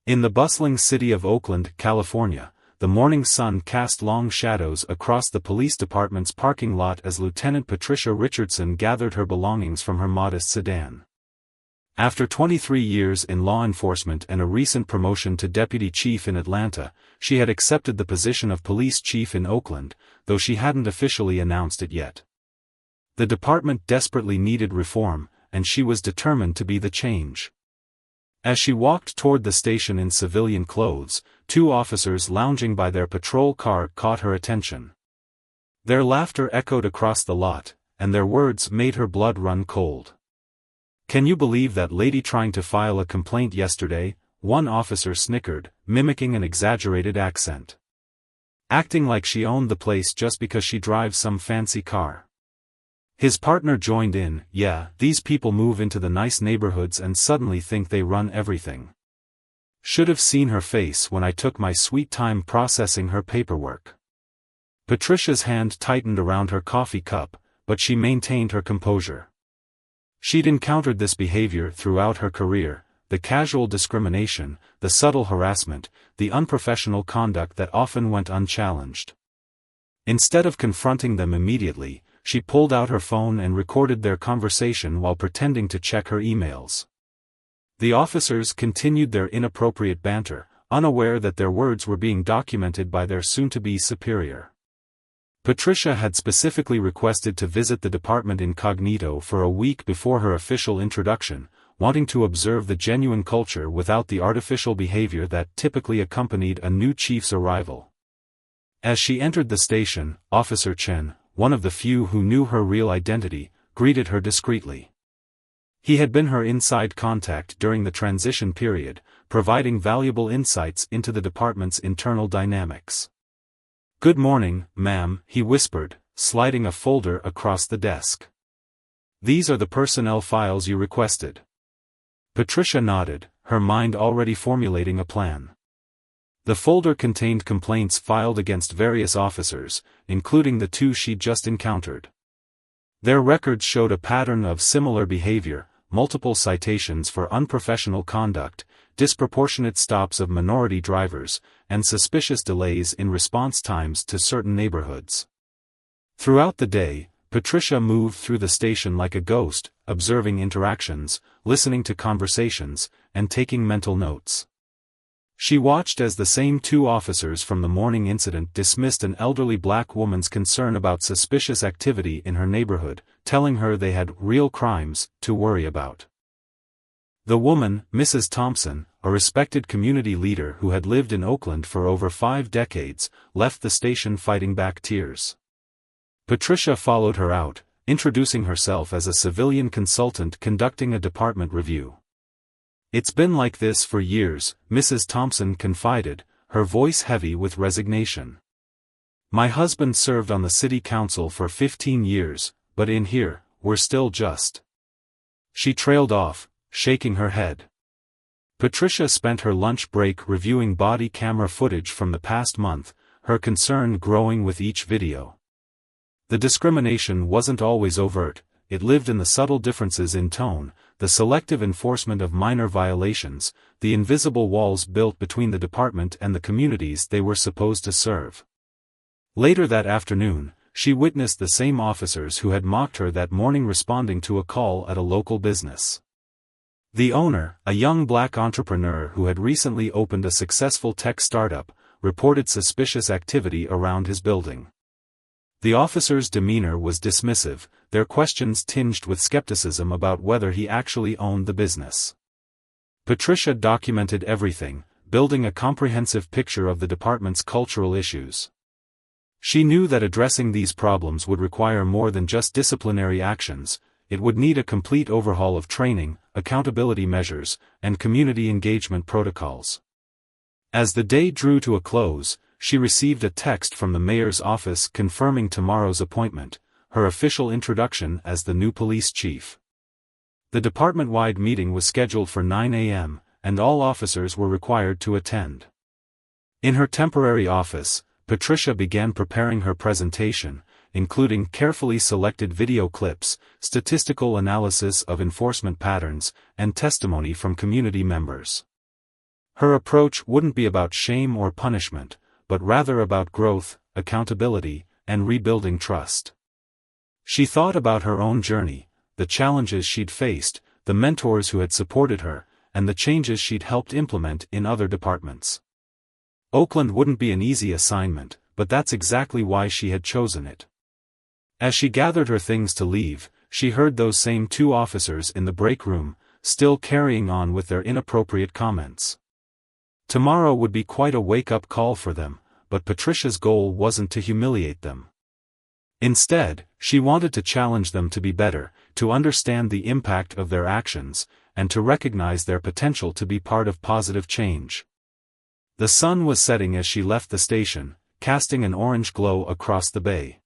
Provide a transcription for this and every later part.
In the bustling city of Oakland, California, the morning sun cast long shadows across the police department's parking lot as Lieutenant Patricia Richardson gathered her belongings from her modest sedan. After 23 years in law enforcement and a recent promotion to deputy chief in Atlanta, she had accepted the position of police chief in Oakland, though she hadn't officially announced it yet. The department desperately needed reform, and she was determined to be the change. As she walked toward the station in civilian clothes, two officers lounging by their patrol car caught her attention. Their laughter echoed across the lot, and their words made her blood run cold. "Can you believe that lady trying to file a complaint yesterday?" one officer snickered, mimicking an exaggerated accent. "Acting like she owned the place just because she drives some fancy car." His partner joined in, "Yeah, these people move into the nice neighborhoods and suddenly think they run everything. Should have seen her face when I took my sweet time processing her paperwork." Patricia's hand tightened around her coffee cup, but she maintained her composure. She'd encountered this behavior throughout her career, the casual discrimination, the subtle harassment, the unprofessional conduct that often went unchallenged. Instead of confronting them immediately, she pulled out her phone and recorded their conversation while pretending to check her emails. The officers continued their inappropriate banter, unaware that their words were being documented by their soon-to-be superior. Patricia had specifically requested to visit the department incognito for a week before her official introduction, wanting to observe the genuine culture without the artificial behavior that typically accompanied a new chief's arrival. As she entered the station, Officer Chen, one of the few who knew her real identity, greeted her discreetly. He had been her inside contact during the transition period, providing valuable insights into the department's internal dynamics. "Good morning, ma'am," he whispered, sliding a folder across the desk. "These are the personnel files you requested." Patricia nodded, her mind already formulating a plan. The folder contained complaints filed against various officers, including the two she'd just encountered. Their records showed a pattern of similar behavior, multiple citations for unprofessional conduct, disproportionate stops of minority drivers, and suspicious delays in response times to certain neighborhoods. Throughout the day, Patricia moved through the station like a ghost, observing interactions, listening to conversations, and taking mental notes. She watched as the same two officers from the morning incident dismissed an elderly black woman's concern about suspicious activity in her neighborhood, telling her they had real crimes to worry about. The woman, Mrs. Thompson, a respected community leader who had lived in Oakland for over 5 decades, left the station fighting back tears. Patricia followed her out, introducing herself as a civilian consultant conducting a department review. "It's been like this for years," Mrs. Thompson confided, her voice heavy with resignation. "My husband served on the city council for 15 years, but in here, we're still just..." She trailed off, shaking her head. Patricia spent her lunch break reviewing body camera footage from the past month, her concern growing with each video. The discrimination wasn't always overt, it lived in the subtle differences in tone, the selective enforcement of minor violations, the invisible walls built between the department and the communities they were supposed to serve. Later that afternoon, she witnessed the same officers who had mocked her that morning responding to a call at a local business. The owner, a young black entrepreneur who had recently opened a successful tech startup, reported suspicious activity around his building. The officer's demeanor was dismissive, their questions tinged with skepticism about whether he actually owned the business. Patricia documented everything, building a comprehensive picture of the department's cultural issues. She knew that addressing these problems would require more than just disciplinary actions, it would need a complete overhaul of training, accountability measures, and community engagement protocols. As the day drew to a close, she received a text from the mayor's office confirming tomorrow's appointment, her official introduction as the new police chief. The department-wide meeting was scheduled for 9 a.m., and all officers were required to attend. In her temporary office, Patricia began preparing her presentation, including carefully selected video clips, statistical analysis of enforcement patterns, and testimony from community members. Her approach wouldn't be about shame or punishment, but rather about growth, accountability, and rebuilding trust. She thought about her own journey, the challenges she'd faced, the mentors who had supported her, and the changes she'd helped implement in other departments. Oakland wouldn't be an easy assignment, but that's exactly why she had chosen it. As she gathered her things to leave, she heard those same two officers in the break room, still carrying on with their inappropriate comments. Tomorrow would be quite a wake-up call for them, but Patricia's goal wasn't to humiliate them. Instead, she wanted to challenge them to be better, to understand the impact of their actions, and to recognize their potential to be part of positive change. The sun was setting as she left the station, casting an orange glow across the bay.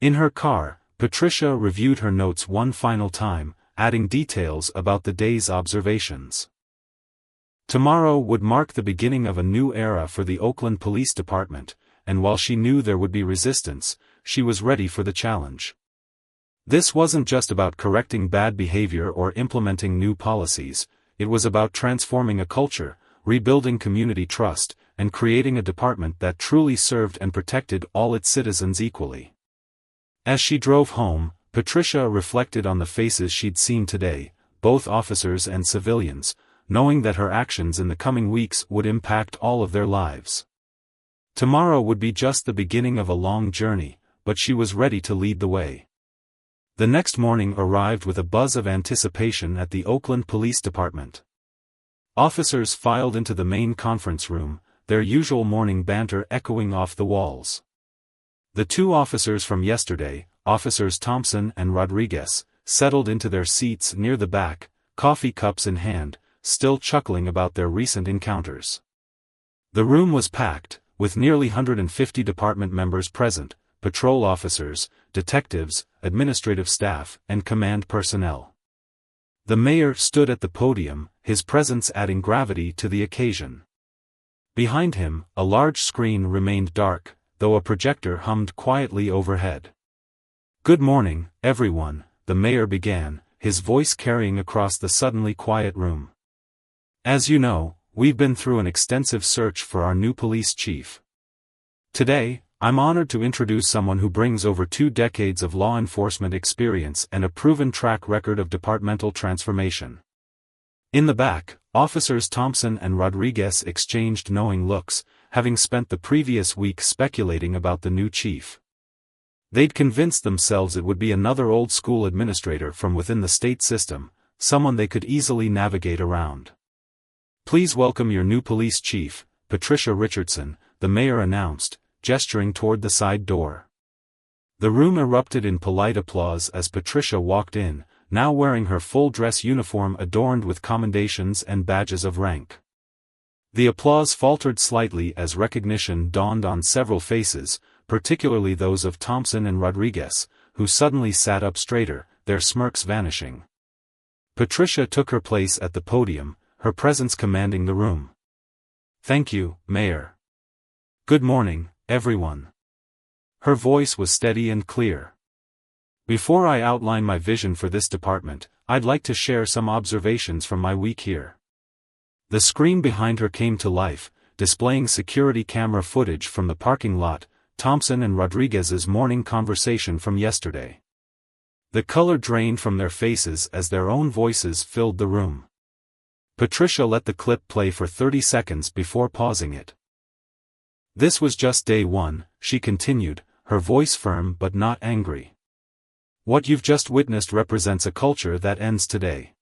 In her car, Patricia reviewed her notes one final time, adding details about the day's observations. Tomorrow would mark the beginning of a new era for the Oakland Police Department, and while she knew there would be resistance, she was ready for the challenge. This wasn't just about correcting bad behavior or implementing new policies, it was about transforming a culture, rebuilding community trust, and creating a department that truly served and protected all its citizens equally. As she drove home, Patricia reflected on the faces she'd seen today, both officers and civilians, knowing that her actions in the coming weeks would impact all of their lives. Tomorrow would be just the beginning of a long journey, but she was ready to lead the way. The next morning arrived with a buzz of anticipation at the Oakland Police Department. Officers filed into the main conference room, their usual morning banter echoing off the walls. The two officers from yesterday, Officers Thompson and Rodriguez, settled into their seats near the back, coffee cups in hand, still chuckling about their recent encounters. The room was packed, with nearly 150 department members present, patrol officers, detectives, administrative staff, and command personnel. The mayor stood at the podium, his presence adding gravity to the occasion. Behind him, a large screen remained dark, though a projector hummed quietly overhead. "Good morning, everyone," the mayor began, his voice carrying across the suddenly quiet room. "As you know, we've been through an extensive search for our new police chief. Today, I'm honored to introduce someone who brings over 2 decades of law enforcement experience and a proven track record of departmental transformation." In the back, Officers Thompson and Rodriguez exchanged knowing looks, having spent the previous week speculating about the new chief. They'd convinced themselves it would be another old-school administrator from within the state system, someone they could easily navigate around. "Please welcome your new police chief, Patricia Richardson," the mayor announced, gesturing toward the side door. The room erupted in polite applause as Patricia walked in, now wearing her full-dress uniform adorned with commendations and badges of rank. The applause faltered slightly as recognition dawned on several faces, particularly those of Thompson and Rodriguez, who suddenly sat up straighter, their smirks vanishing. Patricia took her place at the podium, her presence commanding the room. "Thank you, Mayor. Good morning, everyone." Her voice was steady and clear. "Before I outline my vision for this department, I'd like to share some observations from my week here." The screen behind her came to life, displaying security camera footage from the parking lot, Thompson and Rodriguez's morning conversation from yesterday. The color drained from their faces as their own voices filled the room. Patricia let the clip play for 30 seconds before pausing it. "This was just day one," she continued, her voice firm but not angry. "What you've just witnessed represents a culture that ends today."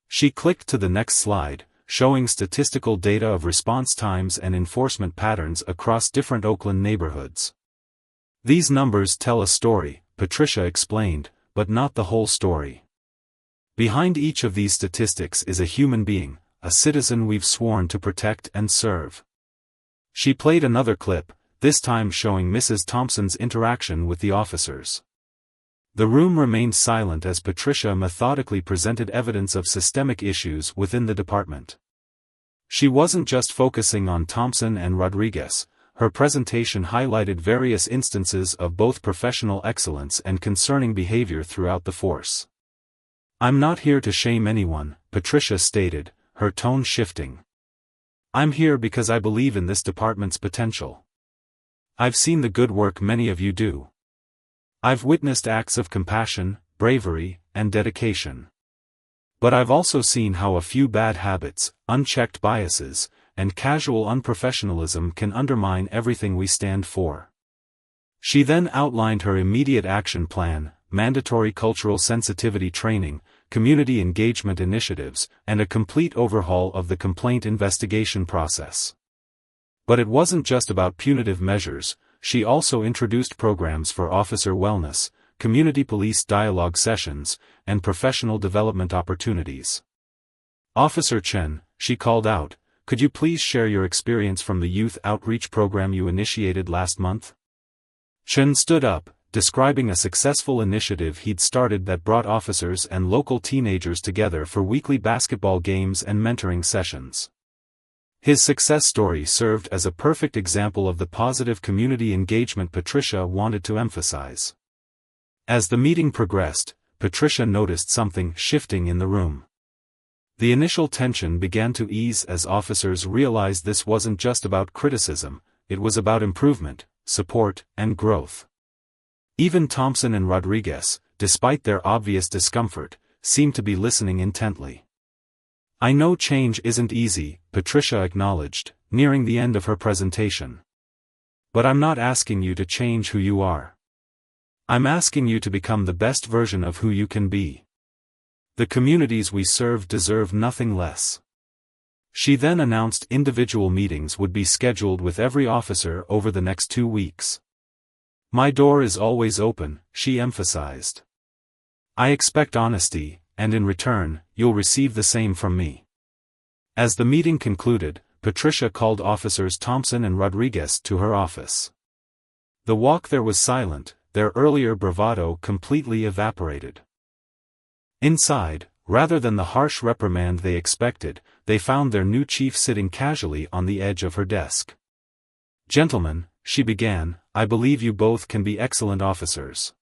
She clicked to the next slide, showing statistical data of response times and enforcement patterns across different Oakland neighborhoods. "These numbers tell a story," Patricia explained, "but not the whole story. Behind each of these statistics is a human being, a citizen we've sworn to protect and serve." She played another clip, this time showing Mrs. Thompson's interaction with the officers. The room remained silent as Patricia methodically presented evidence of systemic issues within the department. She wasn't just focusing on Thompson and Rodriguez, her presentation highlighted various instances of both professional excellence and concerning behavior throughout the force. "I'm not here to shame anyone," Patricia stated, her tone shifting. I'm here because I believe in this department's potential. I've seen the good work many of you do. I've witnessed acts of compassion, bravery, and dedication. But I've also seen how a few bad habits, unchecked biases, and casual unprofessionalism can undermine everything we stand for. She then outlined her immediate action plan: mandatory cultural sensitivity training, community engagement initiatives, and a complete overhaul of the complaint investigation process. But it wasn't just about punitive measures. She also introduced programs for officer wellness, community police dialogue sessions, and professional development opportunities. "Officer Chen," she called out, "could you please share your experience from the youth outreach program you initiated last month?" Chen stood up, describing a successful initiative he'd started that brought officers and local teenagers together for weekly basketball games and mentoring sessions. His success story served as a perfect example of the positive community engagement Patricia wanted to emphasize. As the meeting progressed, Patricia noticed something shifting in the room. The initial tension began to ease as officers realized this wasn't just about criticism, it was about improvement, support, and growth. Even Thompson and Rodriguez, despite their obvious discomfort, seemed to be listening intently. "I know change isn't easy," Patricia acknowledged, nearing the end of her presentation. "But I'm not asking you to change who you are. I'm asking you to become the best version of who you can be. The communities we serve deserve nothing less." She then announced individual meetings would be scheduled with every officer over the next 2 weeks. "My door is always open," she emphasized. "I expect honesty, and in return, you'll receive the same from me." As the meeting concluded, Patricia called officers Thompson and Rodriguez to her office. The walk there was silent, their earlier bravado completely evaporated. Inside, rather than the harsh reprimand they expected, they found their new chief sitting casually on the edge of her desk. "Gentlemen," she began, "I believe you both can be excellent officers.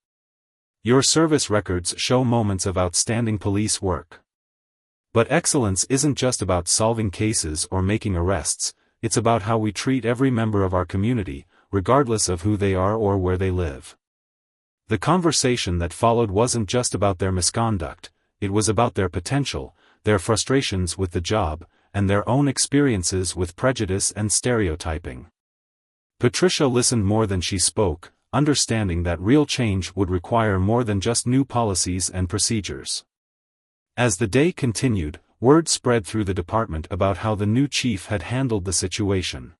Your service records show moments of outstanding police work. But excellence isn't just about solving cases or making arrests, it's about how we treat every member of our community, regardless of who they are or where they live." The conversation that followed wasn't just about their misconduct, it was about their potential, their frustrations with the job, and their own experiences with prejudice and stereotyping. Patricia listened more than she spoke, understanding that real change would require more than just new policies and procedures. As the day continued, word spread through the department about how the new chief had handled the situation.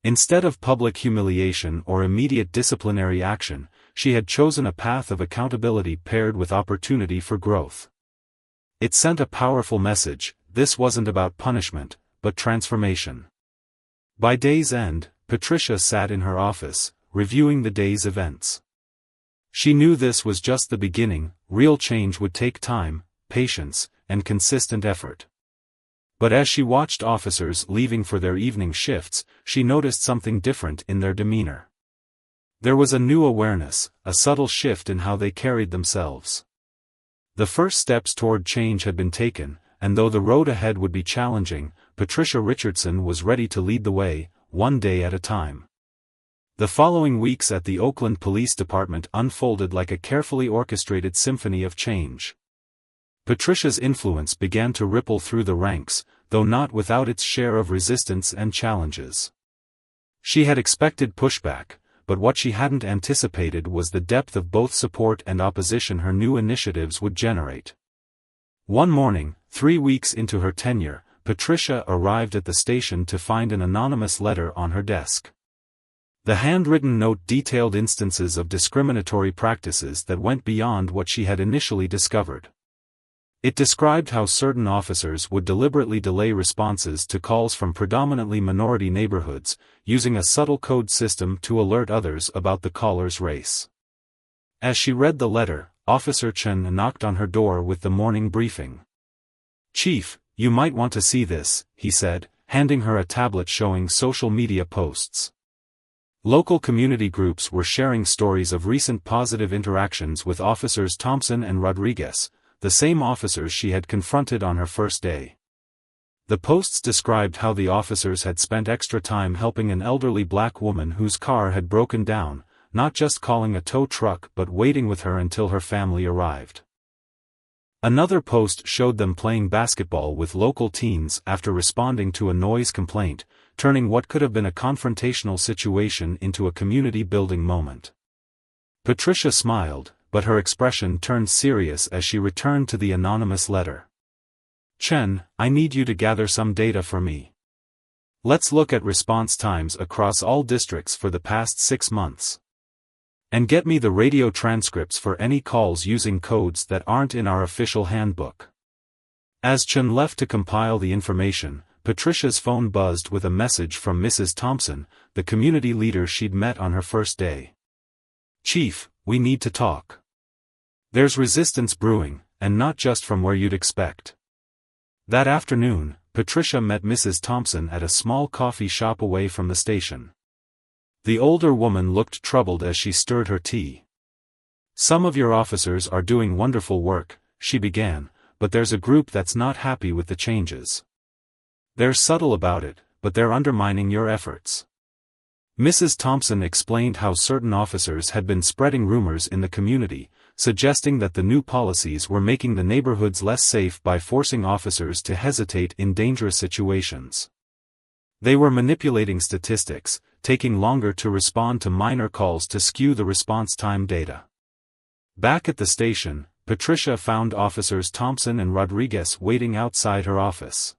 Instead of public humiliation or immediate disciplinary action, she had chosen a path of accountability paired with opportunity for growth. It sent a powerful message: this wasn't about punishment, but transformation. By day's end, Patricia sat in her office, reviewing the day's events. She knew this was just the beginning. Real change would take time, patience, and consistent effort. But as she watched officers leaving for their evening shifts, she noticed something different in their demeanor. There was a new awareness, a subtle shift in how they carried themselves. The first steps toward change had been taken, and though the road ahead would be challenging, Patricia Richardson was ready to lead the way, one day at a time. The following weeks at the Oakland Police Department unfolded like a carefully orchestrated symphony of change. Patricia's influence began to ripple through the ranks, though not without its share of resistance and challenges. She had expected pushback, but what she hadn't anticipated was the depth of both support and opposition her new initiatives would generate. One morning, 3 weeks into her tenure, Patricia arrived at the station to find an anonymous letter on her desk. The handwritten note detailed instances of discriminatory practices that went beyond what she had initially discovered. It described how certain officers would deliberately delay responses to calls from predominantly minority neighborhoods, using a subtle code system to alert others about the caller's race. As she read the letter, Officer Chen knocked on her door with the morning briefing. "Chief, you might want to see this," he said, handing her a tablet showing social media posts. Local community groups were sharing stories of recent positive interactions with officers Thompson and Rodriguez, the same officers she had confronted on her first day. The posts described how the officers had spent extra time helping an elderly black woman whose car had broken down, not just calling a tow truck but waiting with her until her family arrived. Another post showed them playing basketball with local teens after responding to a noise complaint, turning what could have been a confrontational situation into a community-building moment. Patricia smiled, but her expression turned serious as she returned to the anonymous letter. "Chen, I need you to gather some data for me. Let's look at response times across all districts for the past 6 months. And get me the radio transcripts for any calls using codes that aren't in our official handbook." As Chen left to compile the information, Patricia's phone buzzed with a message from Mrs. Thompson, the community leader she'd met on her first day. "Chief, we need to talk. There's resistance brewing, and not just from where you'd expect." That afternoon, Patricia met Mrs. Thompson at a small coffee shop away from the station. The older woman looked troubled as she stirred her tea. "Some of your officers are doing wonderful work," she began, "but there's a group that's not happy with the changes. They're subtle about it, but they're undermining your efforts." Mrs. Thompson explained how certain officers had been spreading rumors in the community, suggesting that the new policies were making the neighborhoods less safe by forcing officers to hesitate in dangerous situations. They were manipulating statistics, taking longer to respond to minor calls to skew the response time data. Back at the station, Patricia found officers Thompson and Rodriguez waiting outside her office.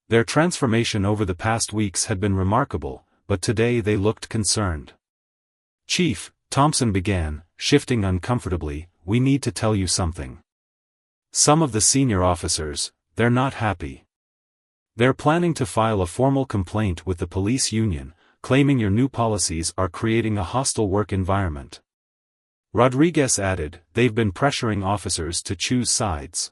Their transformation over the past weeks had been remarkable, but today they looked concerned. "Chief," Thompson began, shifting uncomfortably, "we need to tell you something. Some of the senior officers, they're not happy. They're planning to file a formal complaint with the police union, claiming your new policies are creating a hostile work environment." Rodriguez added, "They've been pressuring officers to choose sides.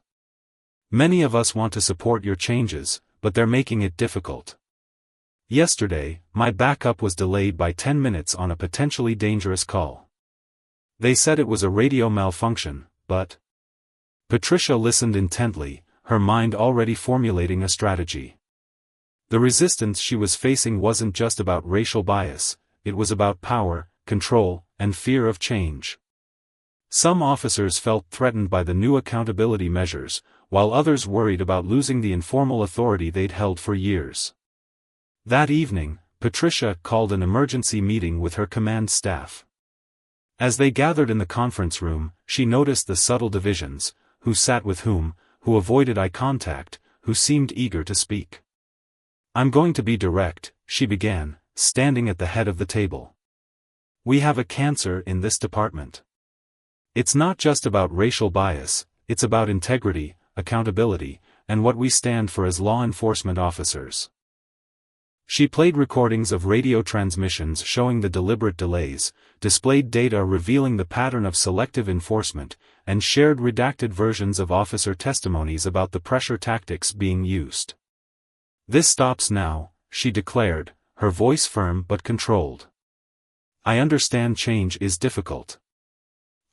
Many of us want to support your changes, but they're making it difficult. Yesterday, my backup was delayed by 10 minutes on a potentially dangerous call. They said it was a radio malfunction, but..." Patricia listened intently, her mind already formulating a strategy. The resistance she was facing wasn't just about racial bias, it was about power, control, and fear of change. Some officers felt threatened by the new accountability measures, while others worried about losing the informal authority they'd held for years. That evening, Patricia called an emergency meeting with her command staff. As they gathered in the conference room, she noticed the subtle divisions: who sat with whom, who avoided eye contact, who seemed eager to speak. "I'm going to be direct," she began, standing at the head of the table. "We have a cancer in this department. It's not just about racial bias, it's about integrity, accountability, and what we stand for as law enforcement officers." She played recordings of radio transmissions showing the deliberate delays, displayed data revealing the pattern of selective enforcement, and shared redacted versions of officer testimonies about the pressure tactics being used. "This stops now," she declared, her voice firm but controlled. "I understand change is difficult.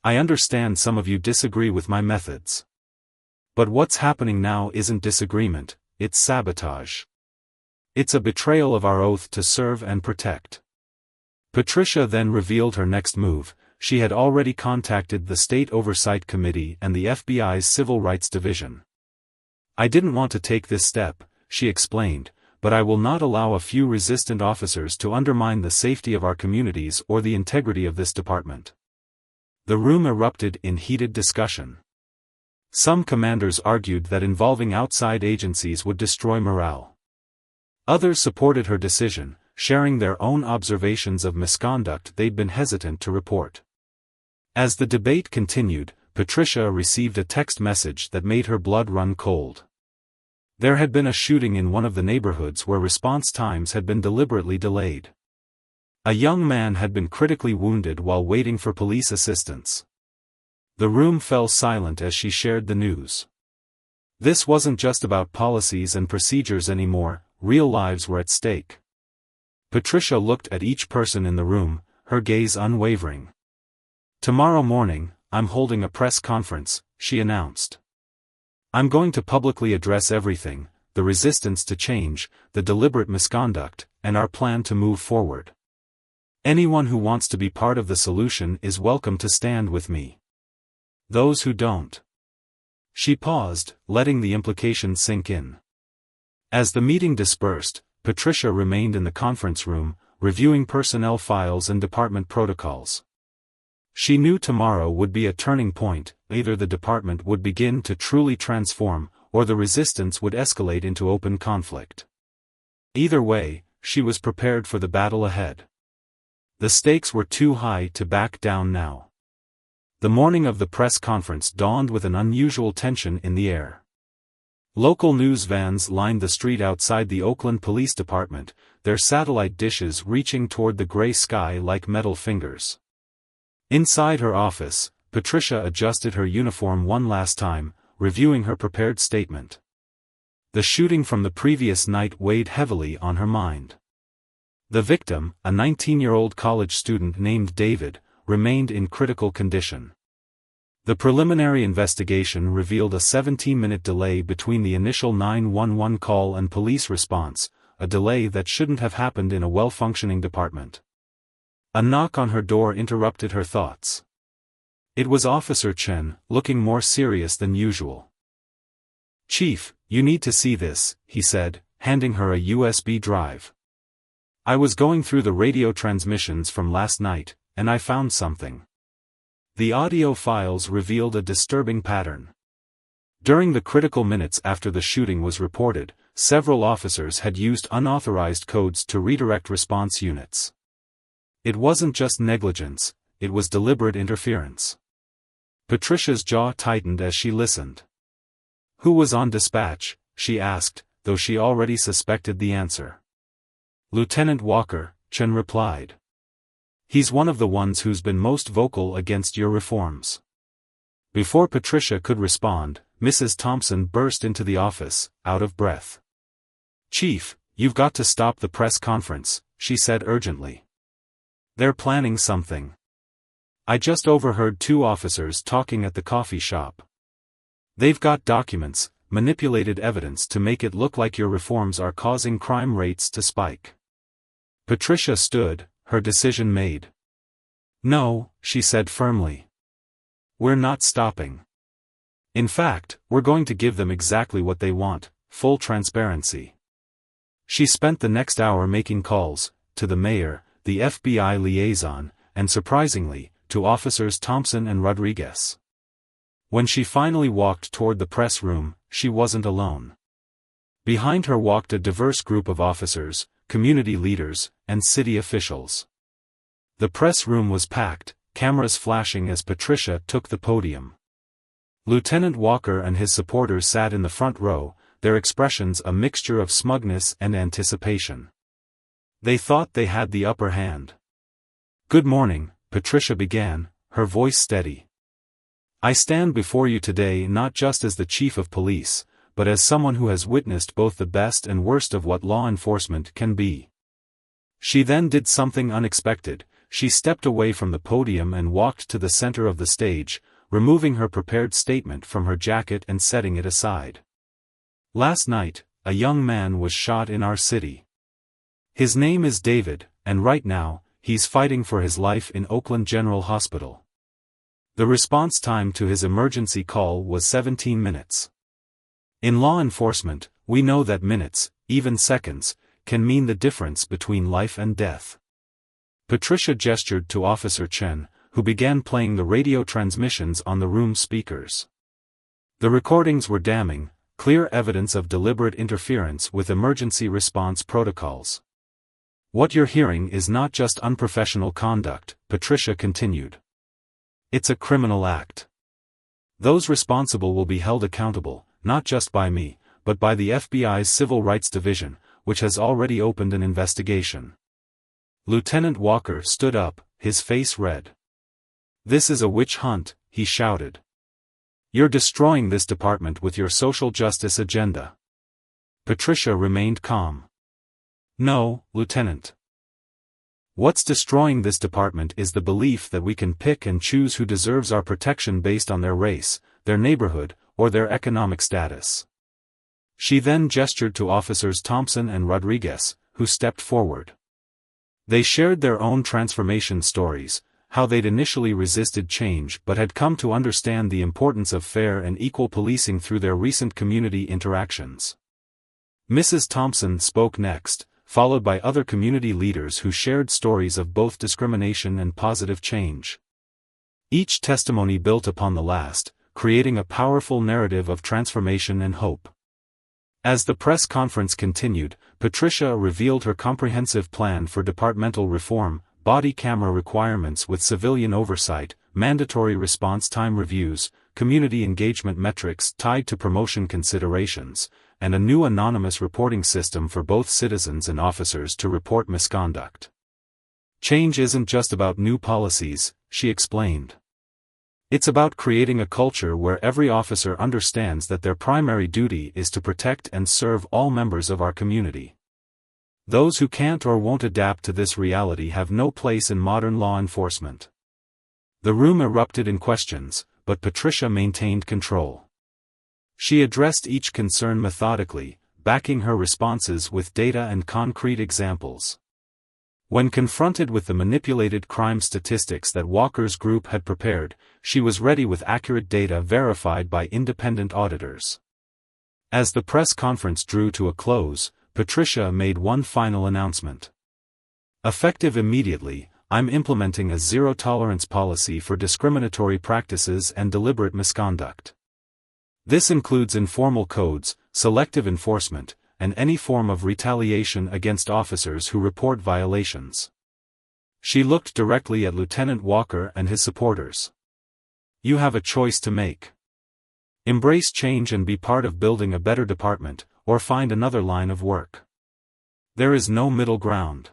I understand some of you disagree with my methods. But what's happening now isn't disagreement, it's sabotage. It's a betrayal of our oath to serve and protect." Patricia then revealed her next move. She had already contacted the State Oversight Committee and the FBI's Civil Rights Division. "I didn't want to take this step," she explained, "but I will not allow a few resistant officers to undermine the safety of our communities or the integrity of this department." The room erupted in heated discussion. Some commanders argued that involving outside agencies would destroy morale. Others supported her decision, sharing their own observations of misconduct they'd been hesitant to report. As the debate continued, Patricia received a text message that made her blood run cold. There had been a shooting in one of the neighborhoods where response times had been deliberately delayed. A young man had been critically wounded while waiting for police assistance. The room fell silent as she shared the news. This wasn't just about policies and procedures anymore, real lives were at stake. Patricia looked at each person in the room, her gaze unwavering. "Tomorrow morning, I'm holding a press conference," she announced. "I'm going to publicly address everything, the resistance to change, the deliberate misconduct, and our plan to move forward. Anyone who wants to be part of the solution is welcome to stand with me. Those who don't. She paused, letting the implication sink in. As the meeting dispersed, Patricia remained in the conference room, reviewing personnel files and department protocols. She knew tomorrow would be a turning point, either the department would begin to truly transform, or the resistance would escalate into open conflict. Either way, she was prepared for the battle ahead. The stakes were too high to back down now. The morning of the press conference dawned with an unusual tension in the air. Local news vans lined the street outside the Oakland Police Department, their satellite dishes reaching toward the gray sky like metal fingers. Inside her office, Patricia adjusted her uniform one last time, reviewing her prepared statement. The shooting from the previous night weighed heavily on her mind. The victim, a 19-year-old college student named David, remained in critical condition. The preliminary investigation revealed a 17-minute delay between the initial 911 call and police response, a delay that shouldn't have happened in a well-functioning department. A knock on her door interrupted her thoughts. It was Officer Chen, looking more serious than usual. "Chief, you need to see this," he said, handing her a USB drive. "I was going through the radio transmissions from last night, and I found something." The audio files revealed a disturbing pattern. During the critical minutes after the shooting was reported, several officers had used unauthorized codes to redirect response units. It wasn't just negligence, it was deliberate interference. Patricia's jaw tightened as she listened. "Who was on dispatch?" she asked, though she already suspected the answer. "Lieutenant Walker," Chen replied. "He's one of the ones who's been most vocal against your reforms." Before Patricia could respond, Mrs. Thompson burst into the office, out of breath. "Chief, you've got to stop the press conference," she said urgently. "They're planning something. I just overheard two officers talking at the coffee shop. They've got documents, manipulated evidence to make it look like your reforms are causing crime rates to spike." Patricia stood, her decision made. "No," she said firmly. "We're not stopping. In fact, we're going to give them exactly what they want, full transparency." She spent the next hour making calls, to the mayor, the FBI liaison, and surprisingly, to Officers Thompson and Rodriguez. When she finally walked toward the press room, she wasn't alone. Behind her walked a diverse group of officers, community leaders, and city officials. The press room was packed, cameras flashing as Patricia took the podium. Lieutenant Walker and his supporters sat in the front row, their expressions a mixture of smugness and anticipation. They thought they had the upper hand. "Good morning," Patricia began, her voice steady. "I stand before you today not just as the chief of police, but as someone who has witnessed both the best and worst of what law enforcement can be." She then did something unexpected. She stepped away from the podium and walked to the center of the stage, removing her prepared statement from her jacket and setting it aside. "Last night, a young man was shot in our city. His name is David, and right now, he's fighting for his life in Oakland General Hospital. The response time to his emergency call was 17 minutes. In law enforcement, we know that minutes, even seconds, can mean the difference between life and death." Patricia gestured to Officer Chen, who began playing the radio transmissions on the room speakers. The recordings were damning, clear evidence of deliberate interference with emergency response protocols. "What you're hearing is not just unprofessional conduct," Patricia continued. "It's a criminal act. Those responsible will be held accountable, not just by me, but by the FBI's Civil Rights Division, which has already opened an investigation." Lieutenant Walker stood up, his face red. "This is a witch hunt," he shouted. "You're destroying this department with your social justice agenda." Patricia remained calm. "No, Lieutenant. What's destroying this department is the belief that we can pick and choose who deserves our protection based on their race, their neighborhood, or their economic status. She then gestured to Officers Thompson and Rodriguez, who stepped forward. They shared their own transformation stories, how they'd initially resisted change but had come to understand the importance of fair and equal policing through their recent community interactions. Mrs. Thompson spoke next, followed by other community leaders who shared stories of both discrimination and positive change. Each testimony built upon the last, creating a powerful narrative of transformation and hope. As the press conference continued, Patricia revealed her comprehensive plan for departmental reform: body camera requirements with civilian oversight, mandatory response time reviews, community engagement metrics tied to promotion considerations, and a new anonymous reporting system for both citizens and officers to report misconduct. Change isn't just about new policies, she explained. It's about creating a culture where every officer understands that their primary duty is to protect and serve all members of our community. Those who can't or won't adapt to this reality have no place in modern law enforcement. The room erupted in questions, but Patricia maintained control. She addressed each concern methodically, backing her responses with data and concrete examples. When confronted with the manipulated crime statistics that Walker's group had prepared, she was ready with accurate data verified by independent auditors. As the press conference drew to a close, Patricia made one final announcement. Effective immediately, I'm implementing a zero-tolerance policy for discriminatory practices and deliberate misconduct. This includes informal codes, selective enforcement, and any form of retaliation against officers who report violations. She looked directly at Lieutenant Walker and his supporters. You have a choice to make. Embrace change and be part of building a better department, or find another line of work. There is no middle ground.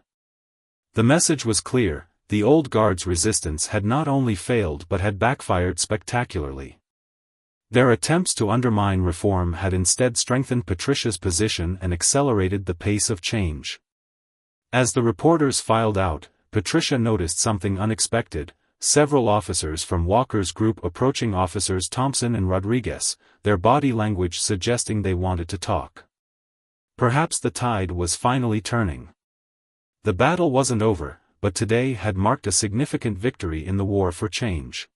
The message was clear: the old guard's resistance had not only failed but had backfired spectacularly. Their attempts to undermine reform had instead strengthened Patricia's position and accelerated the pace of change. As the reporters filed out, Patricia noticed something unexpected: several officers from Walker's group approaching Officers Thompson and Rodriguez, their body language suggesting they wanted to talk. Perhaps the tide was finally turning. The battle wasn't over, but today had marked a significant victory in the war for change.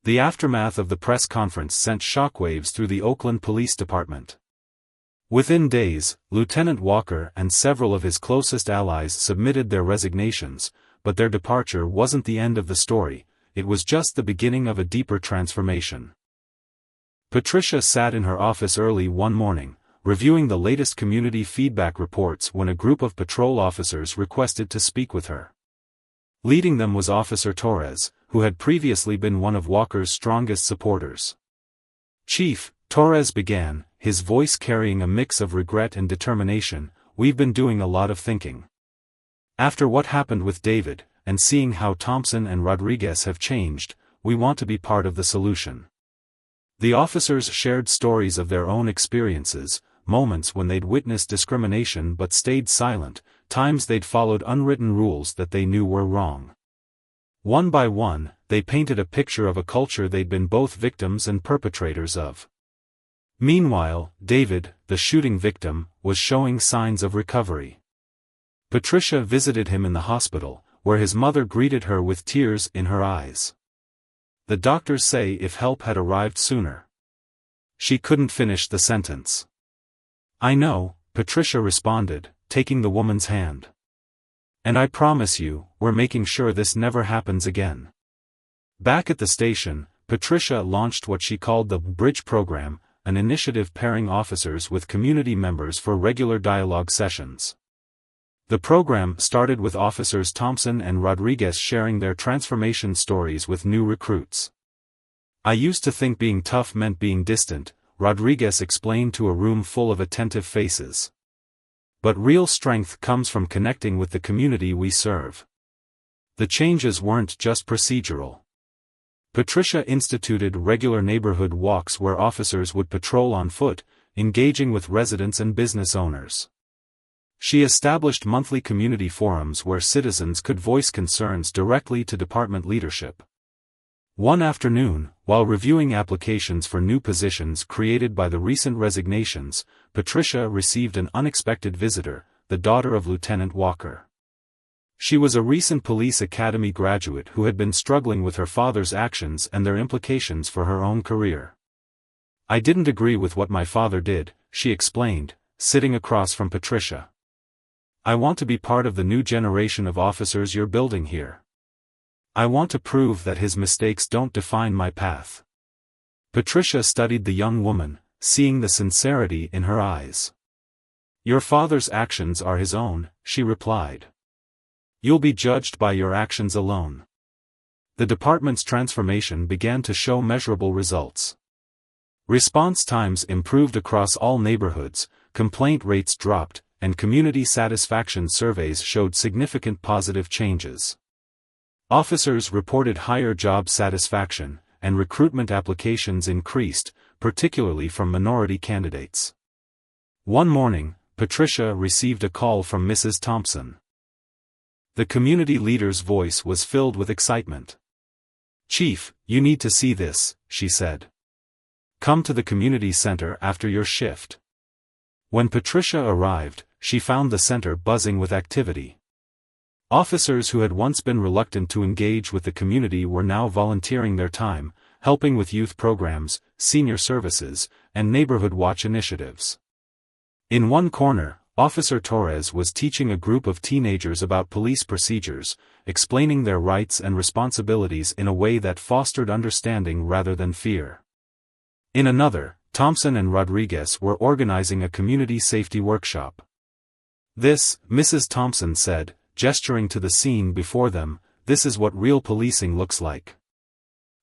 The aftermath of the press conference sent shockwaves through the Oakland Police Department. Within days, Lieutenant Walker and several of his closest allies submitted their resignations, but their departure wasn't the end of the story, it was just the beginning of a deeper transformation. Patricia sat in her office early one morning, reviewing the latest community feedback reports when a group of patrol officers requested to speak with her. Leading them was Officer Torres, who had previously been one of Walker's strongest supporters. "Chief," Torres began, his voice carrying a mix of regret and determination, "we've been doing a lot of thinking. After what happened with David, and seeing how Thompson and Rodriguez have changed, we want to be part of the solution." The officers shared stories of their own experiences, moments when they'd witnessed discrimination but stayed silent, times they'd followed unwritten rules that they knew were wrong. One by one, they painted a picture of a culture they'd been both victims and perpetrators of. Meanwhile, David, the shooting victim, was showing signs of recovery. Patricia visited him in the hospital, where his mother greeted her with tears in her eyes. "The doctors say if help had arrived sooner." She couldn't finish the sentence. "I know," Patricia responded, taking the woman's hand. "And I promise you, we're making sure this never happens again." Back at the station, Patricia launched what she called the Bridge Program, an initiative pairing officers with community members for regular dialogue sessions. The program started with Officers Thompson and Rodriguez sharing their transformation stories with new recruits. "I used to think being tough meant being distant," Rodriguez explained to a room full of attentive faces. "But real strength comes from connecting with the community we serve." The changes weren't just procedural. Patricia instituted regular neighborhood walks where officers would patrol on foot, engaging with residents and business owners. She established monthly community forums where citizens could voice concerns directly to department leadership. One afternoon, while reviewing applications for new positions created by the recent resignations, Patricia received an unexpected visitor, the daughter of Lieutenant Walker. She was a recent police academy graduate who had been struggling with her father's actions and their implications for her own career. "I didn't agree with what my father did," she explained, sitting across from Patricia. "I want to be part of the new generation of officers you're building here. I want to prove that his mistakes don't define my path." Patricia studied the young woman, seeing the sincerity in her eyes. "Your father's actions are his own," she replied. "You'll be judged by your actions alone." The department's transformation began to show measurable results. Response times improved across all neighborhoods, complaint rates dropped, and community satisfaction surveys showed significant positive changes. Officers reported higher job satisfaction, and recruitment applications increased, particularly from minority candidates. One morning, Patricia received a call from Mrs. Thompson. The community leader's voice was filled with excitement. "Chief, you need to see this," she said. "Come to the community center after your shift." When Patricia arrived, she found the center buzzing with activity. Officers who had once been reluctant to engage with the community were now volunteering their time, helping with youth programs, senior services, and neighborhood watch initiatives. In one corner, Officer Torres was teaching a group of teenagers about police procedures, explaining their rights and responsibilities in a way that fostered understanding rather than fear. In another, Thompson and Rodriguez were organizing a community safety workshop. "This," Mrs. Thompson said, gesturing to the scene before them, "this is what real policing looks like."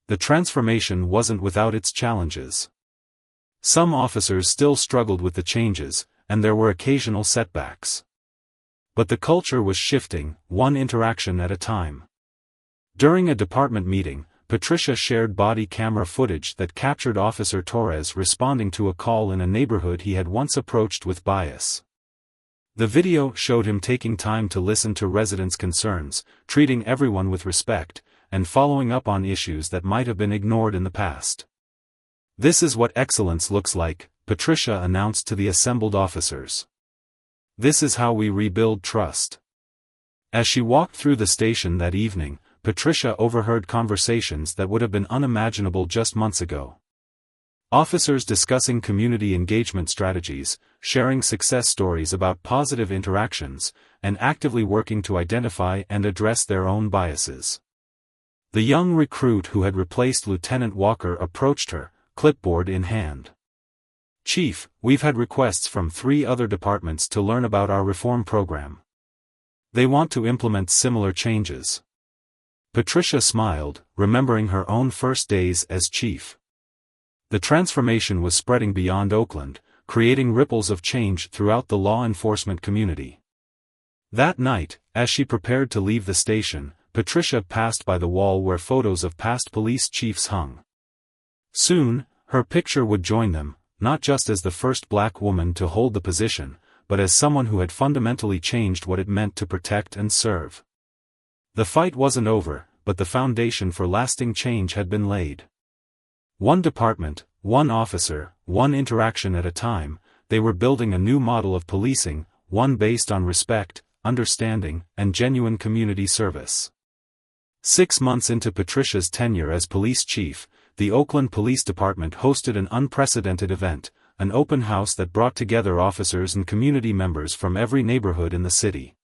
The transformation wasn't without its challenges. Some officers still struggled with the changes, and there were occasional setbacks. But the culture was shifting, one interaction at a time. During a department meeting, Patricia shared body camera footage that captured Officer Torres responding to a call in a neighborhood he had once approached with bias. The video showed him taking time to listen to residents' concerns, treating everyone with respect, and following up on issues that might have been ignored in the past. "This is what excellence looks like," Patricia announced to the assembled officers. "This is how we rebuild trust." As she walked through the station that evening, Patricia overheard conversations that would have been unimaginable just months ago. Officers discussing community engagement strategies, sharing success stories about positive interactions, and actively working to identify and address their own biases. The young recruit who had replaced Lieutenant Walker approached her, clipboard in hand. "Chief, we've had requests from 3 other departments to learn about our reform program. They want to implement similar changes." Patricia smiled, remembering her own first days as chief. The transformation was spreading beyond Oakland, creating ripples of change throughout the law enforcement community. That night, as she prepared to leave the station, Patricia passed by the wall where photos of past police chiefs hung. Soon, her picture would join them, not just as the first black woman to hold the position, but as someone who had fundamentally changed what it meant to protect and serve. The fight wasn't over, but the foundation for lasting change had been laid. One department, one officer, one interaction at a time, they were building a new model of policing, one based on respect, understanding, and genuine community service. 6 months into Patricia's tenure as police chief, the Oakland Police Department hosted an unprecedented event, an open house that brought together officers and community members from every neighborhood in the city.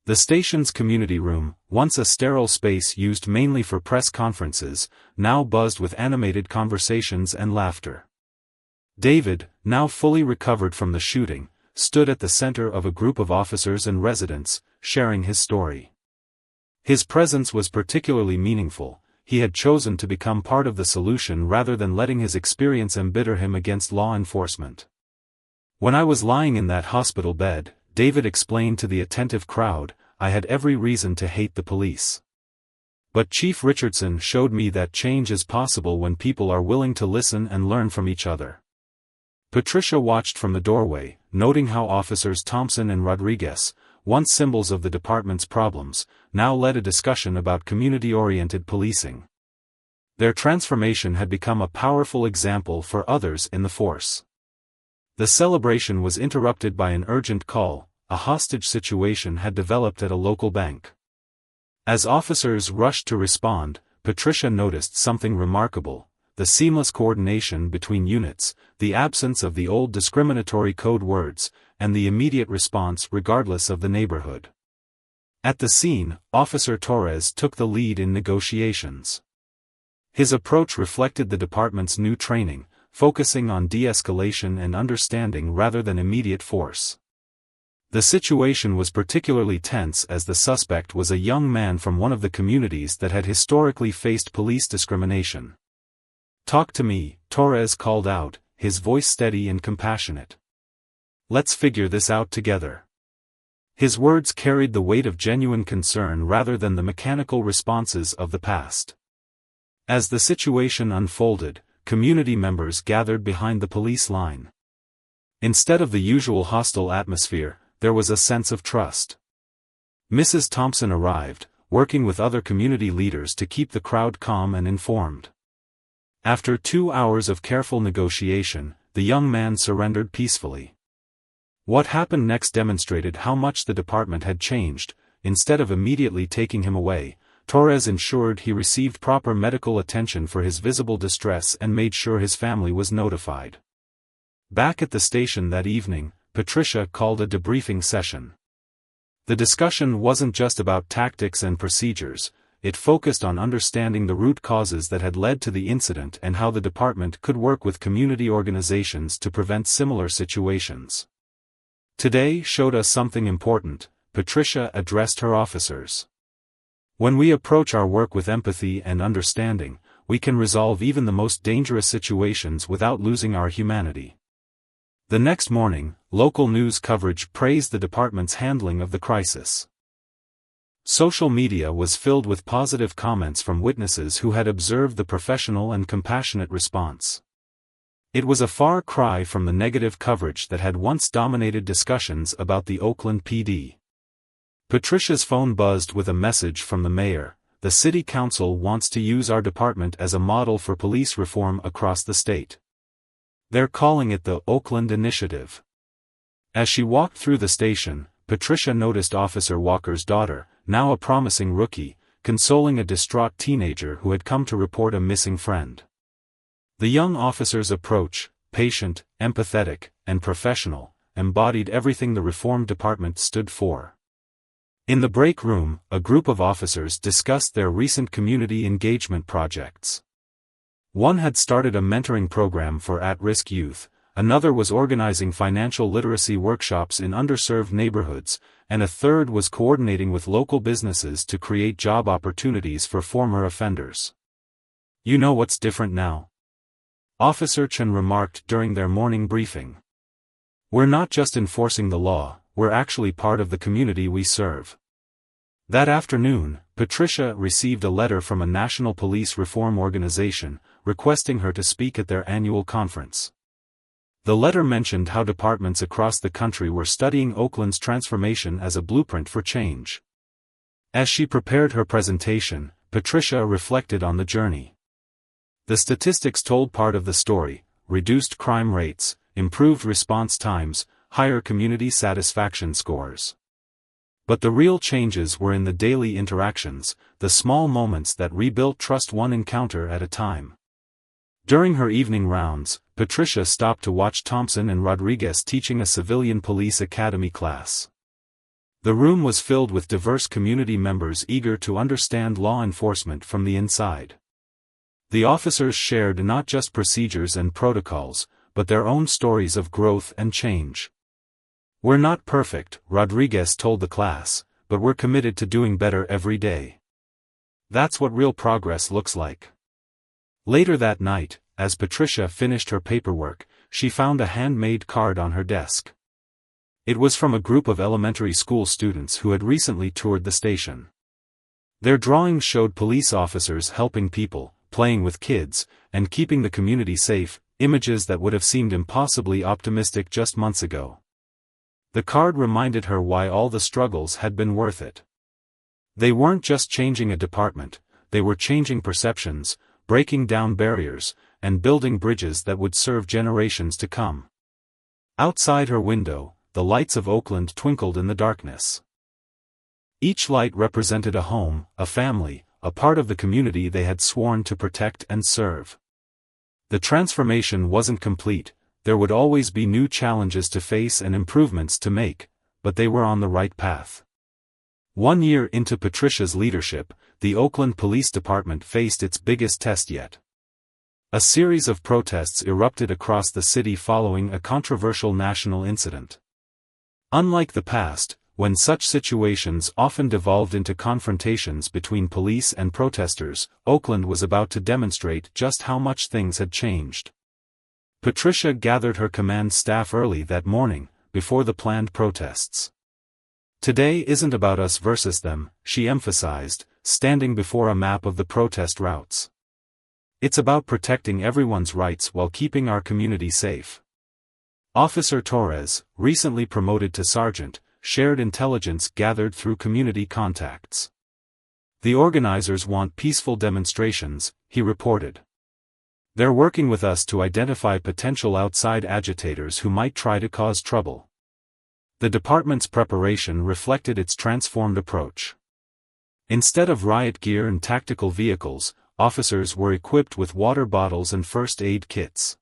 The station's community room, once a sterile space used mainly for press conferences, now buzzed with animated conversations and laughter. David, now fully recovered from the shooting, stood at the center of a group of officers and residents, sharing his story. His presence was particularly meaningful. He had chosen to become part of the solution rather than letting his experience embitter him against law enforcement. "When I was lying in that hospital bed," David explained to the attentive crowd, "I had every reason to hate the police. But Chief Richardson showed me that change is possible when people are willing to listen and learn from each other." Patricia watched from the doorway, noting how officers Thompson and Rodriguez, once symbols of the department's problems, now led a discussion about community-oriented policing. Their transformation had become a powerful example for others in the force. The celebration was interrupted by an urgent call. A hostage situation had developed at a local bank. As officers rushed to respond, Patricia noticed something remarkable: the seamless coordination between units, the absence of the old discriminatory code words, and the immediate response regardless of the neighborhood. At the scene, Officer Torres took the lead in negotiations. His approach reflected the department's new training, focusing on de-escalation and understanding rather than immediate force. The situation was particularly tense as the suspect was a young man from one of the communities that had historically faced police discrimination. "Talk to me," Torres called out, his voice steady and compassionate. "Let's figure this out together." His words carried the weight of genuine concern rather than the mechanical responses of the past. As the situation unfolded, community members gathered behind the police line. Instead of the usual hostile atmosphere, there was a sense of trust. Mrs. Thompson arrived, working with other community leaders to keep the crowd calm and informed. After 2 hours of careful negotiation, the young man surrendered peacefully. What happened next demonstrated how much the department had changed. Instead of immediately taking him away, Torres ensured he received proper medical attention for his visible distress and made sure his family was notified. Back at the station that evening, Patricia called a debriefing session. The discussion wasn't just about tactics and procedures, it focused on understanding the root causes that had led to the incident and how the department could work with community organizations to prevent similar situations. "Today showed us something important," Patricia addressed her officers. "When we approach our work with empathy and understanding, we can resolve even the most dangerous situations without losing our humanity." The next morning, local news coverage praised the department's handling of the crisis. Social media was filled with positive comments from witnesses who had observed the professional and compassionate response. It was a far cry from the negative coverage that had once dominated discussions about the Oakland PD. Patricia's phone buzzed with a message from the mayor: "The city council wants to use our department as a model for police reform across the state. They're calling it the Oakland Initiative." As she walked through the station, Patricia noticed Officer Walker's daughter, now a promising rookie, consoling a distraught teenager who had come to report a missing friend. The young officer's approach, patient, empathetic, and professional, embodied everything the reform department stood for. In the break room, a group of officers discussed their recent community engagement projects. One had started a mentoring program for at-risk youth, another was organizing financial literacy workshops in underserved neighborhoods, and a third was coordinating with local businesses to create job opportunities for former offenders. "You know what's different now?" Officer Chen remarked during their morning briefing. "We're not just enforcing the law, we're actually part of the community we serve." That afternoon, Patricia received a letter from a national police reform organization, requesting her to speak at their annual conference. The letter mentioned how departments across the country were studying Oakland's transformation as a blueprint for change. As she prepared her presentation, Patricia reflected on the journey. The statistics told part of the story: reduced crime rates, improved response times, higher community satisfaction scores. But the real changes were in the daily interactions, the small moments that rebuilt trust one encounter at a time. During her evening rounds, Patricia stopped to watch Thompson and Rodriguez teaching a civilian police academy class. The room was filled with diverse community members eager to understand law enforcement from the inside. The officers shared not just procedures and protocols, but their own stories of growth and change. "We're not perfect," Rodriguez told the class, "but we're committed to doing better every day. That's what real progress looks like." Later that night, as Patricia finished her paperwork, she found a handmade card on her desk. It was from a group of elementary school students who had recently toured the station. Their drawings showed police officers helping people, playing with kids, and keeping the community safe, images that would have seemed impossibly optimistic just months ago. The card reminded her why all the struggles had been worth it. They weren't just changing a department, they were changing perceptions, breaking down barriers, and building bridges that would serve generations to come. Outside her window, the lights of Oakland twinkled in the darkness. Each light represented a home, a family, a part of the community they had sworn to protect and serve. The transformation wasn't complete, there would always be new challenges to face and improvements to make, but they were on the right path. 1 year into Patricia's leadership, the Oakland Police Department faced its biggest test yet. A series of protests erupted across the city following a controversial national incident. Unlike the past, when such situations often devolved into confrontations between police and protesters, Oakland was about to demonstrate just how much things had changed. Patricia gathered her command staff early that morning, before the planned protests. "Today isn't about us versus them," she emphasized, standing before a map of the protest routes. "It's about protecting everyone's rights while keeping our community safe." Officer Torres, recently promoted to sergeant, shared intelligence gathered through community contacts. "The organizers want peaceful demonstrations," he reported. "They're working with us to identify potential outside agitators who might try to cause trouble." The department's preparation reflected its transformed approach. Instead of riot gear and tactical vehicles, officers were equipped with water bottles and first aid kits.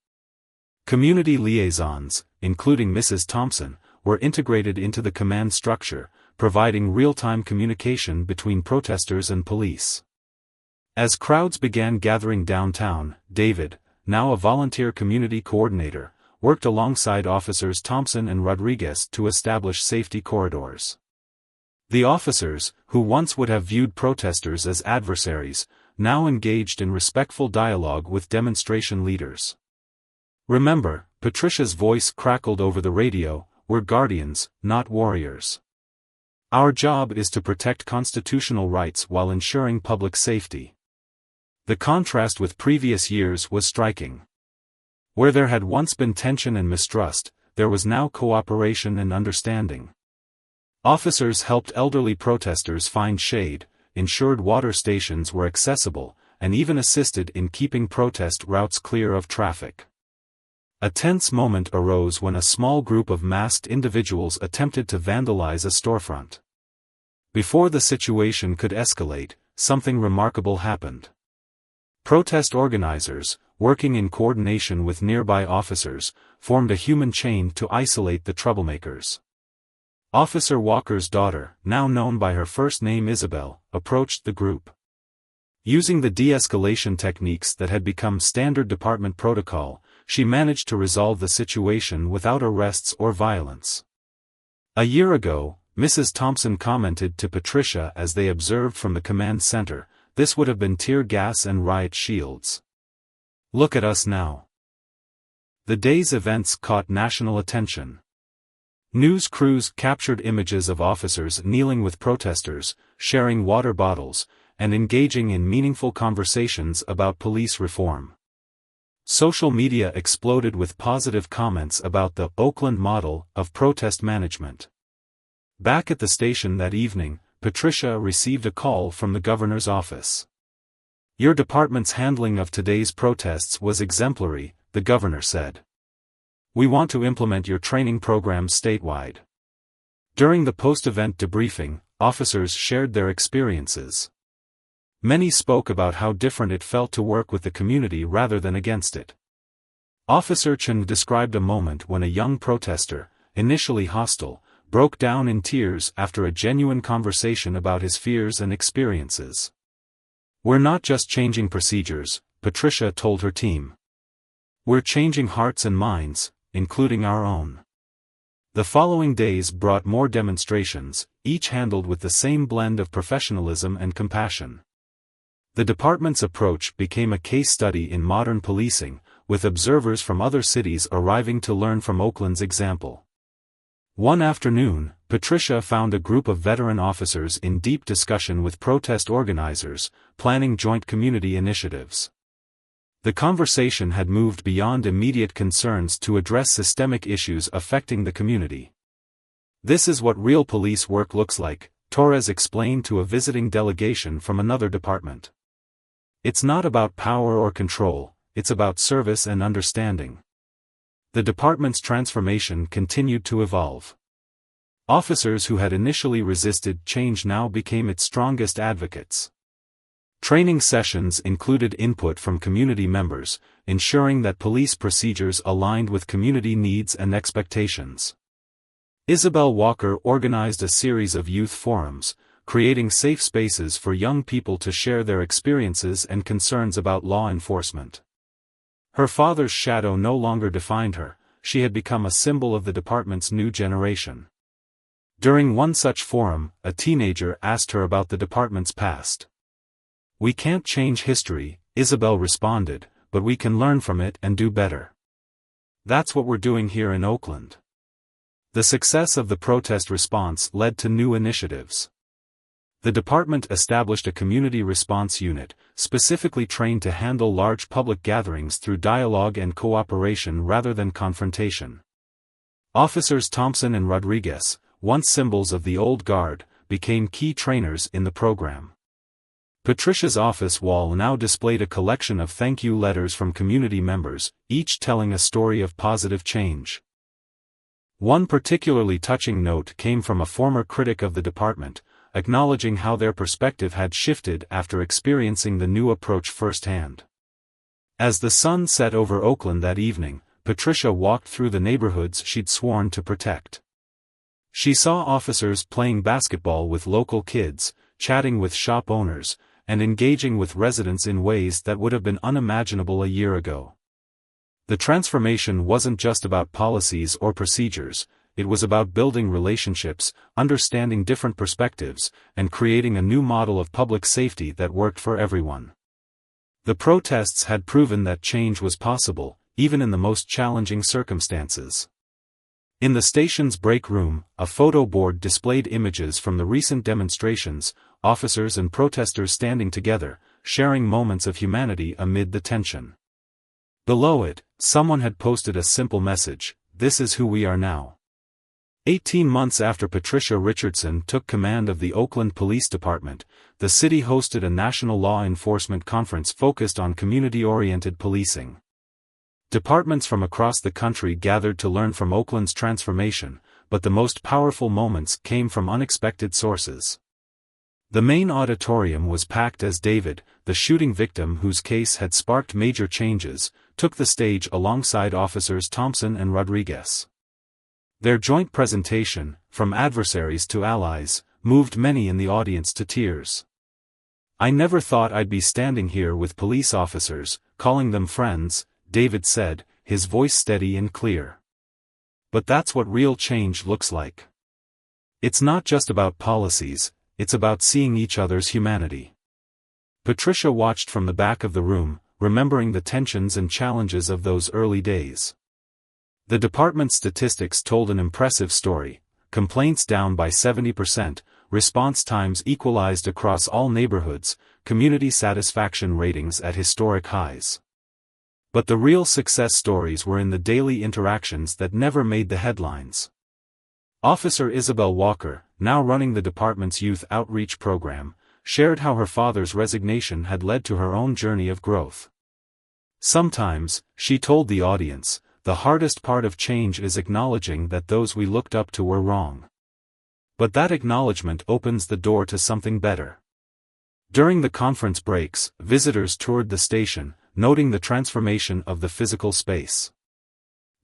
Community liaisons, including Mrs. Thompson, were integrated into the command structure, providing real-time communication between protesters and police. As crowds began gathering downtown, David, now a volunteer community coordinator, worked alongside officers Thompson and Rodriguez to establish safety corridors. The officers, who once would have viewed protesters as adversaries, now engaged in respectful dialogue with demonstration leaders. "Remember," Patricia's voice crackled over the radio, "we're guardians, not warriors. Our job is to protect constitutional rights while ensuring public safety." The contrast with previous years was striking. Where there had once been tension and mistrust, there was now cooperation and understanding. Officers helped elderly protesters find shade, ensured water stations were accessible, and even assisted in keeping protest routes clear of traffic. A tense moment arose when a small group of masked individuals attempted to vandalize a storefront. Before the situation could escalate, something remarkable happened. Protest organizers, working in coordination with nearby officers, formed a human chain to isolate the troublemakers. Officer Walker's daughter, now known by her first name Isabel, approached the group. Using the de-escalation techniques that had become standard department protocol, she managed to resolve the situation without arrests or violence. A year ago, Mrs. Thompson commented to Patricia as they observed from the command center, "This would have been tear gas and riot shields. Look at us now." The day's events caught national attention. News crews captured images of officers kneeling with protesters, sharing water bottles, and engaging in meaningful conversations about police reform. Social media exploded with positive comments about the Oakland model of protest management. Back at the station that evening, Patricia received a call from the governor's office. "Your department's handling of today's protests was exemplary," the governor said. "We want to implement your training programs statewide." During the post-event debriefing, officers shared their experiences. Many spoke about how different it felt to work with the community rather than against it. Officer Chen described a moment when a young protester, initially hostile, broke down in tears after a genuine conversation about his fears and experiences. "We're not just changing procedures," Patricia told her team. "We're changing hearts and minds, including our own." The following days brought more demonstrations, each handled with the same blend of professionalism and compassion. The department's approach became a case study in modern policing, with observers from other cities arriving to learn from Oakland's example. One afternoon, Patricia found a group of veteran officers in deep discussion with protest organizers, planning joint community initiatives. The conversation had moved beyond immediate concerns to address systemic issues affecting the community. "This is what real police work looks like," Torres explained to a visiting delegation from another department. It's not about power or control, it's about service and understanding. The department's transformation continued to evolve. Officers who had initially resisted change now became its strongest advocates. Training sessions included input from community members, ensuring that police procedures aligned with community needs and expectations. Isabel Walker organized a series of youth forums, creating safe spaces for young people to share their experiences and concerns about law enforcement. Her father's shadow no longer defined her, she had become a symbol of the department's new generation. During one such forum, a teenager asked her about the department's past. "We can't change history," Isabel responded, "but we can learn from it and do better. That's what we're doing here in Oakland." The success of the protest response led to new initiatives. The department established a community response unit, specifically trained to handle large public gatherings through dialogue and cooperation rather than confrontation. Officers Thompson and Rodriguez, once symbols of the old guard, became key trainers in the program. Patricia's office wall now displayed a collection of thank you letters from community members, each telling a story of positive change. One particularly touching note came from a former critic of the department, acknowledging how their perspective had shifted after experiencing the new approach firsthand. As the sun set over Oakland that evening, Patricia walked through the neighborhoods she'd sworn to protect. She saw officers playing basketball with local kids, chatting with shop owners, and engaging with residents in ways that would have been unimaginable a year ago. The transformation wasn't just about policies or procedures, it was about building relationships, understanding different perspectives, and creating a new model of public safety that worked for everyone. The protests had proven that change was possible, even in the most challenging circumstances. In the station's break room, a photo board displayed images from the recent demonstrations, officers and protesters standing together, sharing moments of humanity amid the tension. Below it, someone had posted a simple message: "This is who we are now." 18 months after Patricia Richardson took command of the Oakland Police Department, the city hosted a national law enforcement conference focused on community-oriented policing. Departments from across the country gathered to learn from Oakland's transformation, but the most powerful moments came from unexpected sources. The main auditorium was packed as David, the shooting victim whose case had sparked major changes, took the stage alongside officers Thompson and Rodriguez. Their joint presentation, from adversaries to allies, moved many in the audience to tears. "I never thought I'd be standing here with police officers, calling them friends," David said, his voice steady and clear. "But that's what real change looks like. It's not just about policies, it's about seeing each other's humanity." Patricia watched from the back of the room, remembering the tensions and challenges of those early days. The department's statistics told an impressive story: complaints down by 70%, response times equalized across all neighborhoods, community satisfaction ratings at historic highs. But the real success stories were in the daily interactions that never made the headlines. Officer Isabel Walker, now running the department's youth outreach program, shared how her father's resignation had led to her own journey of growth. "Sometimes," she told the audience, "the hardest part of change is acknowledging that those we looked up to were wrong. But that acknowledgement opens the door to something better." During the conference breaks, visitors toured the station, noting the transformation of the physical space.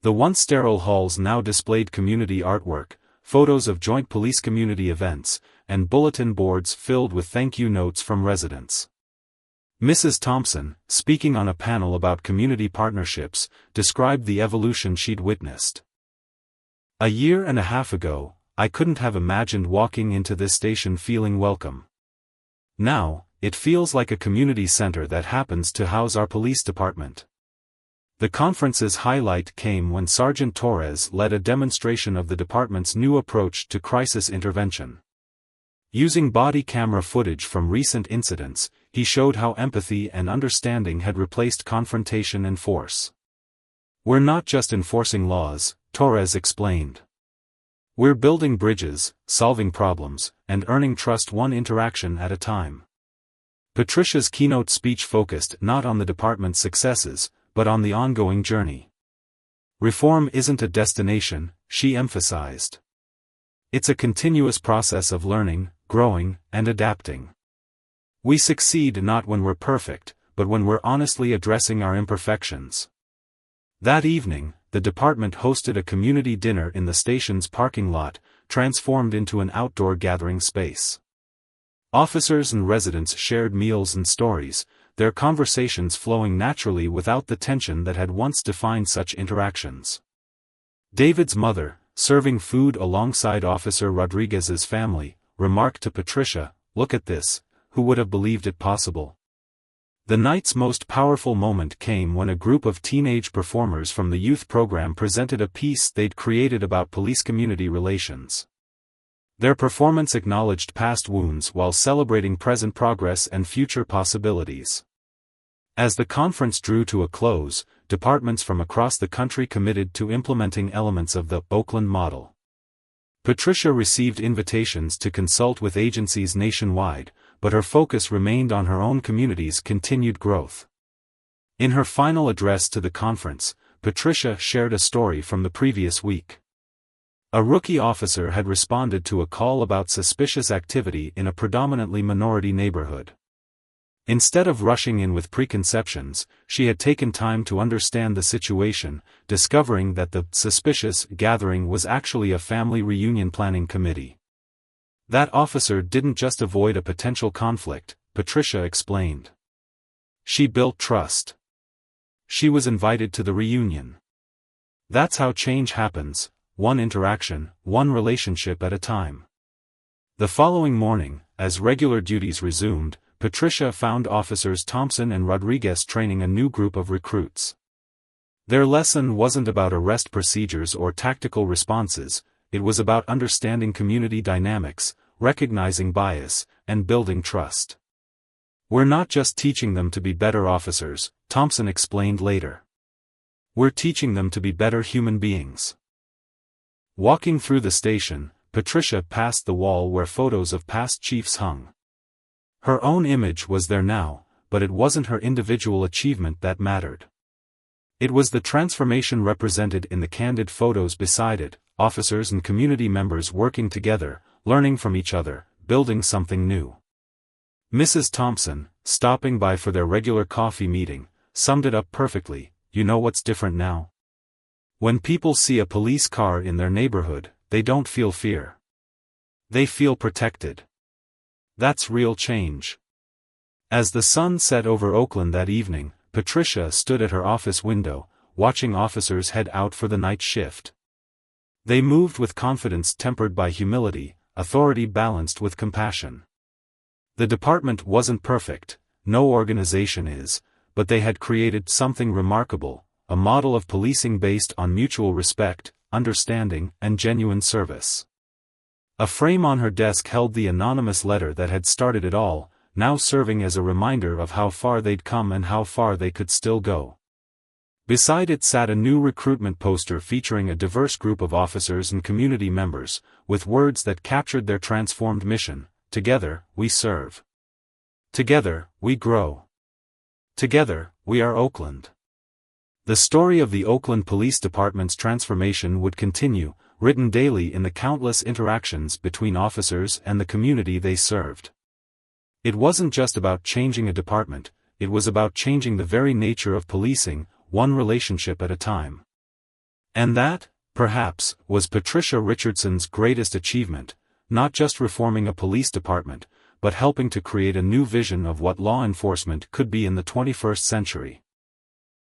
The once sterile halls now displayed community artwork, photos of joint police community events, and bulletin boards filled with thank you notes from residents. Mrs. Thompson, speaking on a panel about community partnerships, described the evolution she'd witnessed. "A year and a half ago, I couldn't have imagined walking into this station feeling welcome. Now, it feels like a community center that happens to house our police department." The conference's highlight came when Sergeant Torres led a demonstration of the department's new approach to crisis intervention. Using body camera footage from recent incidents, he showed how empathy and understanding had replaced confrontation and force. "We're not just enforcing laws," Torres explained. "We're building bridges, solving problems, and earning trust one interaction at a time." Patricia's keynote speech focused not on the department's successes, but on the ongoing journey. Reform isn't a destination, she emphasized. It's a continuous process of learning, growing, and adapting. We succeed not when we're perfect, but when we're honestly addressing our imperfections. That evening, the department hosted a community dinner in the station's parking lot, transformed into an outdoor gathering space. Officers and residents shared meals and stories, their conversations flowing naturally without the tension that had once defined such interactions. David's mother, serving food alongside Officer Rodriguez's family, remarked to Patricia, "Look at this, who would have believed it possible?" The night's most powerful moment came when a group of teenage performers from the youth program presented a piece they'd created about police-community relations. Their performance acknowledged past wounds while celebrating present progress and future possibilities. As the conference drew to a close, departments from across the country committed to implementing elements of the Oakland model. Patricia received invitations to consult with agencies nationwide, but her focus remained on her own community's continued growth. In her final address to the conference, Patricia shared a story from the previous week. A rookie officer had responded to a call about suspicious activity in a predominantly minority neighborhood. Instead of rushing in with preconceptions, she had taken time to understand the situation, discovering that the suspicious gathering was actually a family reunion planning committee. That officer didn't just avoid a potential conflict, Patricia explained. She built trust. She was invited to the reunion. That's how change happens, one interaction, one relationship at a time. The following morning, as regular duties resumed, Patricia found Officers Thompson and Rodriguez training a new group of recruits. Their lesson wasn't about arrest procedures or tactical responses, it was about understanding community dynamics, recognizing bias, and building trust. "We're not just teaching them to be better officers," Thompson explained later. "We're teaching them to be better human beings." Walking through the station, Patricia passed the wall where photos of past chiefs hung. Her own image was there now, but it wasn't her individual achievement that mattered. It was the transformation represented in the candid photos beside it, officers and community members working together, learning from each other, building something new. Mrs. Thompson, stopping by for their regular coffee meeting, summed it up perfectly. "You know what's different now? When people see a police car in their neighborhood, they don't feel fear. They feel protected. That's real change." As the sun set over Oakland that evening, Patricia stood at her office window, watching officers head out for the night shift. They moved with confidence tempered by humility, authority balanced with compassion. The department wasn't perfect, no organization is, but they had created something remarkable, a model of policing based on mutual respect, understanding, and genuine service. A frame on her desk held the anonymous letter that had started it all, now serving as a reminder of how far they'd come and how far they could still go. Beside it sat a new recruitment poster featuring a diverse group of officers and community members, with words that captured their transformed mission: "Together, we serve. Together, we grow. Together, we are Oakland." The story of the Oakland Police Department's transformation would continue, written daily in the countless interactions between officers and the community they served. It wasn't just about changing a department, it was about changing the very nature of policing, one relationship at a time. And that, perhaps, was Patricia Richardson's greatest achievement, not just reforming a police department, but helping to create a new vision of what law enforcement could be in the 21st century.